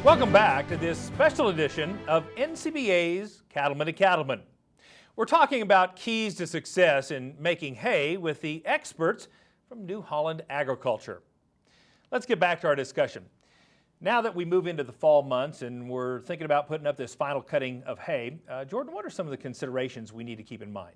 Welcome back to this special edition of NCBA's Cattlemen to Cattlemen. We're talking about keys to success in making hay with the experts from New Holland Agriculture. Let's get back to our discussion. Now that we move into the fall months and we're thinking about putting up this final cutting of hay, Jordan, what are some of the considerations we need to keep in mind?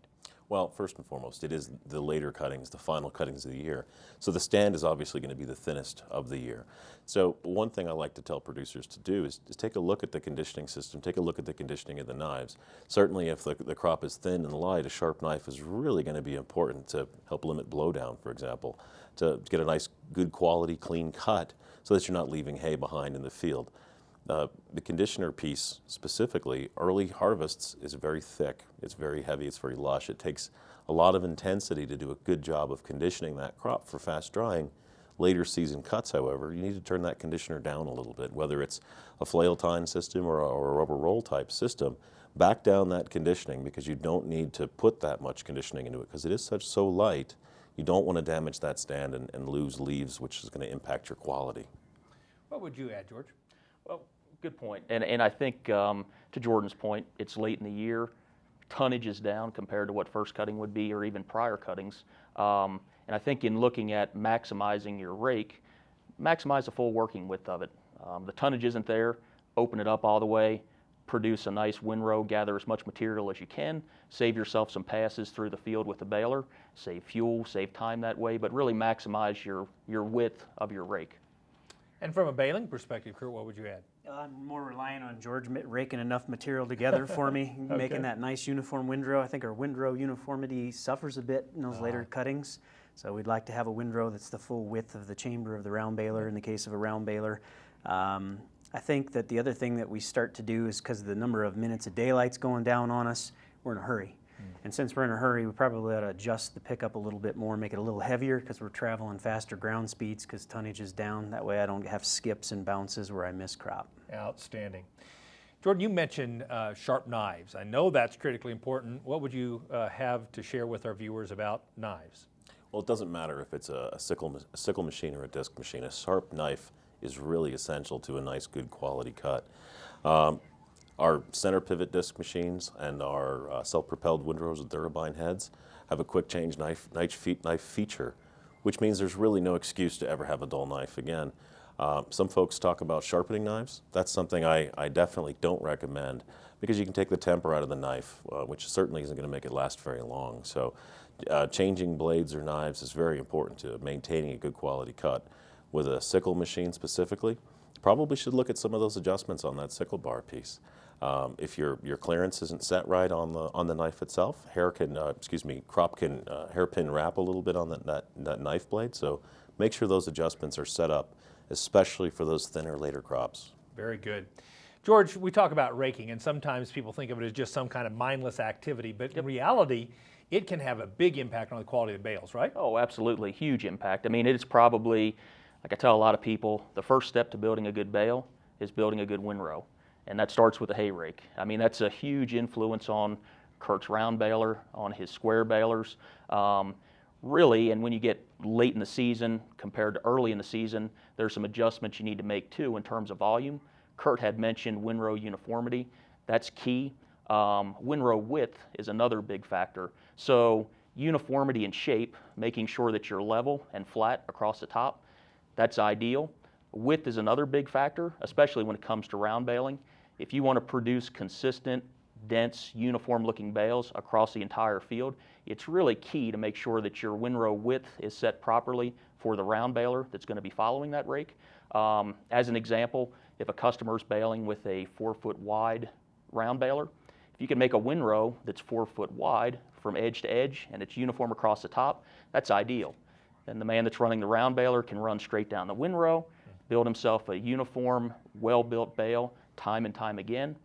Well, first and foremost, it is the later cuttings, the final cuttings of the year. So the stand is obviously going to be the thinnest of the year. So one thing I like to tell producers to do is take a look at the conditioning system, take a look at the conditioning of the knives. Certainly if the crop is thin and light, a sharp knife is really going to be important to help limit blowdown, for example, to get a nice, good quality, clean cut so that you're not leaving hay behind in the field. The conditioner piece specifically, early harvests is very thick, it's very heavy, it's very lush. It takes a lot of intensity to do a good job of conditioning that crop for fast drying. Later season cuts, however, you need to turn that conditioner down a little bit, whether it's a flail tine system or a rubber roll type system. Back down that conditioning because you don't need to put that much conditioning into it because it is so light. You don't want to damage that stand and lose leaves, which is going to impact your quality. What would you add, George? Well, good point. And I think to Jordan's point, it's late in the year. Tonnage is down compared to what first cutting would be or even prior cuttings. And I think in looking at maximizing your rake, maximize the full working width of it. The tonnage isn't there, open it up all the way, produce a nice windrow, gather as much material as you can, save yourself some passes through the field with the baler, save fuel, save time that way, but really maximize your width of your rake. And from a baling perspective, Kurt, what would you add? I'm more reliant on George raking enough material together for me, Okay. making that nice uniform windrow. I think our windrow uniformity suffers a bit in those later cuttings. So we'd like to have a windrow that's the full width of the chamber of the round baler in the case of a round baler. I think that the other thing that we start to do is because of the number of minutes of daylight's going down on us, we're in a hurry. And since we're in a hurry, we probably ought to adjust the pickup a little bit more, make it a little heavier because we're traveling faster ground speeds because tonnage is down. That way I don't have skips and bounces where I miss crop. Outstanding. Jordan, you mentioned sharp knives. I know that's critically important. What would you have to share with our viewers about knives? Well, it doesn't matter if it's a sickle machine or a disc machine. A sharp knife is really essential to a nice, good quality cut. Our center pivot disc machines and our self-propelled windrows with Durabine heads have a quick change knife feature, which means there's really no excuse to ever have a dull knife again. Some folks talk about sharpening knives. That's something I definitely don't recommend because you can take the temper out of the knife, which certainly isn't going to make it last very long. So changing blades or knives is very important to maintaining a good quality cut. With a sickle machine specifically, probably should look at some of those adjustments on that sickle bar piece. If your clearance isn't set right on the knife itself, crop can hairpin wrap a little bit on that knife blade. So make sure those adjustments are set up, especially for those thinner later crops. Very good. George, we talk about raking, and sometimes people think of it as just some kind of mindless activity, but in reality, it can have a big impact on the quality of the bales, right? Oh, absolutely, huge impact. I mean, it's probably, like I tell a lot of people, the first step to building a good bale is building a good windrow. And that starts with a hay rake. I mean, that's a huge influence on Kurt's round baler, on his square balers. Really, and when you get late in the season compared to early in the season, there's some adjustments you need to make too in terms of volume. Kurt had mentioned windrow uniformity. That's key. Windrow width is another big factor. So uniformity in shape, making sure that you're level and flat across the top, that's ideal. Width is another big factor, especially when it comes to round baling. If you want to produce consistent, dense, uniform-looking bales across the entire field, it's really key to make sure that your windrow width is set properly for the round baler that's going to be following that rake. As an example, if a customer's baling with a 4-foot wide round baler, if you can make a windrow that's 4 foot wide from edge to edge and it's uniform across the top, that's ideal. Then the man that's running the round baler can run straight down the windrow, build himself a uniform, well-built bale time and time again.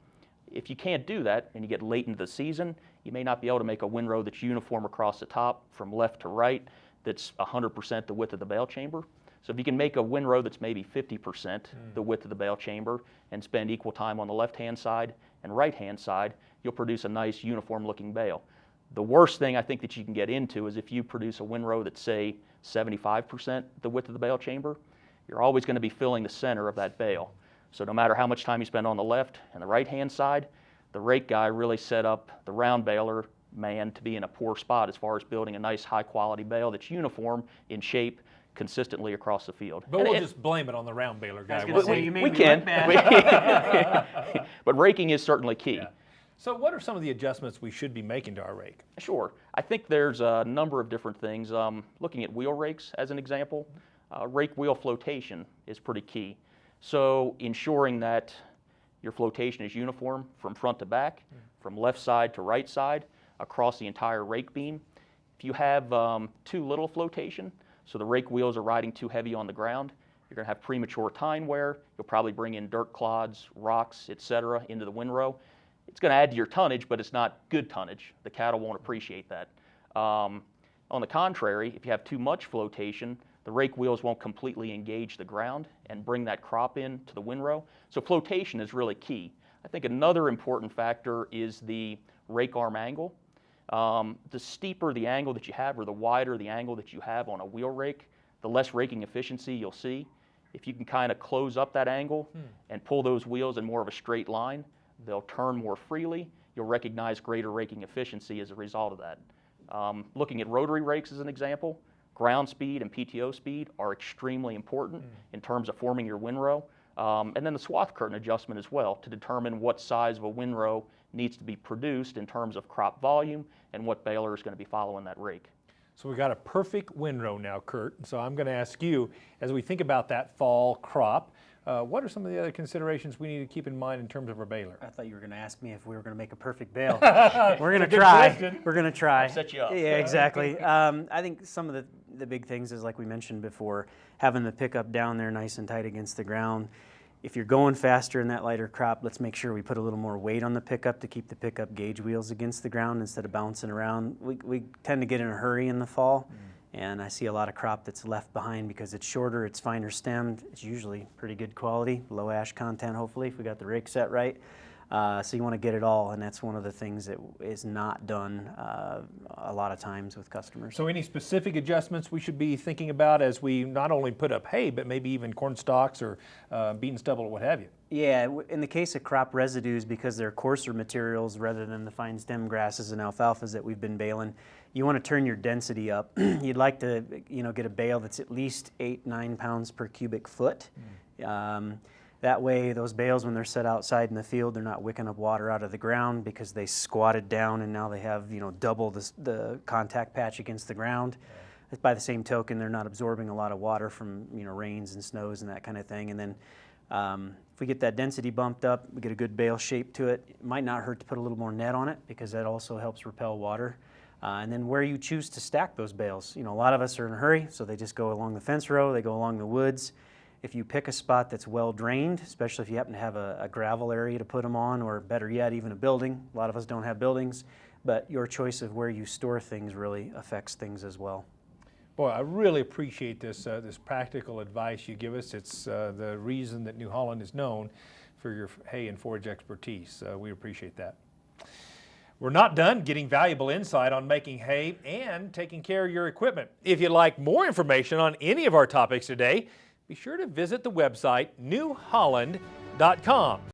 If you can't do that and you get late into the season, you may not be able to make a windrow that's uniform across the top from left to right that's 100% the width of the bale chamber. So if you can make a windrow that's maybe 50% the width of the bale chamber and spend equal time on the left-hand side and right-hand side, you'll produce a nice uniform-looking bale. The worst thing I think that you can get into is if you produce a windrow that's, say, 75% the width of the bale chamber, you're always going to be filling the center of that bale. So no matter how much time you spend on the left and the right-hand side, the rake guy really set up the round baler man to be in a poor spot as far as building a nice high-quality bale that's uniform in shape consistently across the field. But we'll just blame it on the round baler guy. We can. But raking is certainly key. Yeah. So what are some of the adjustments we should be making to our rake? Sure. I think there's a number of different things. Looking at wheel rakes as an example, rake wheel flotation is pretty key. So ensuring that your flotation is uniform from front to back, from left side to right side, across the entire rake beam. If you have too little flotation, so the rake wheels are riding too heavy on the ground, you're going to have premature tine wear. You'll probably bring in dirt clods, rocks, etc. into the windrow. It's going to add to your tonnage, but it's not good tonnage. The cattle won't appreciate that. On the contrary, if you have too much flotation, the rake wheels won't completely engage the ground and bring that crop in to the windrow. So flotation is really key. I think another important factor is the rake arm angle. The steeper the angle that you have, or the wider the angle that you have on a wheel rake, the less raking efficiency you'll see. If you can kind of close up that angle and pull those wheels in more of a straight line, they'll turn more freely. You'll recognize greater raking efficiency as a result of that. Looking at rotary rakes as an example, ground speed and PTO speed are extremely important in terms of forming your windrow. And then the swath curtain adjustment as well to determine what size of a windrow needs to be produced in terms of crop volume and what baler is going to be following that rake. So we got a perfect windrow now, Kurt. So I'm going to ask you, as we think about that fall crop, what are some of the other considerations we need to keep in mind in terms of our baler? I thought you were going to ask me if we were going to make a perfect bale. We're going to try. Question. We're going to try. I'll set you up. Yeah, exactly. I think some of the big things is, like we mentioned before, having the pickup down there nice and tight against the ground. If you're going faster in that lighter crop, let's make sure we put a little more weight on the pickup to keep the pickup gauge wheels against the ground instead of bouncing around. We tend to get in a hurry in the fall, and I see a lot of crop that's left behind because it's shorter, it's finer stemmed, it's usually pretty good quality, low ash content hopefully if we got the rake set right. So you want to get it all, and that's one of the things that is not done a lot of times with customers. So any specific adjustments we should be thinking about as we not only put up hay, but maybe even corn stalks or bean stubble or what have you? Yeah, in the case of crop residues, because they're coarser materials rather than the fine stem grasses and alfalfas that we've been baling, you want to turn your density up. You'd like to, get a bale that's at least 8-9 pounds per cubic foot. That way, those bales, when they're set outside in the field, they're not wicking up water out of the ground because they squatted down and now they have, double the contact patch against the ground. Yeah. By the same token, they're not absorbing a lot of water from, rains and snows and that kind of thing. And then if we get that density bumped up, we get a good bale shape to it. It might not hurt to put a little more net on it because that also helps repel water. And then where you choose to stack those bales. A lot of us are in a hurry, so they just go along the fence row, they go along the woods. If you pick a spot that's well drained, especially if you happen to have a gravel area to put them on, or better yet, even a building. A lot of us don't have buildings, but your choice of where you store things really affects things as well. Boy, I really appreciate this practical advice you give us. It's the reason that New Holland is known for your hay and forage expertise. We appreciate that. We're not done getting valuable insight on making hay and taking care of your equipment. If you'd like more information on any of our topics today, be sure to visit the website newholland.com.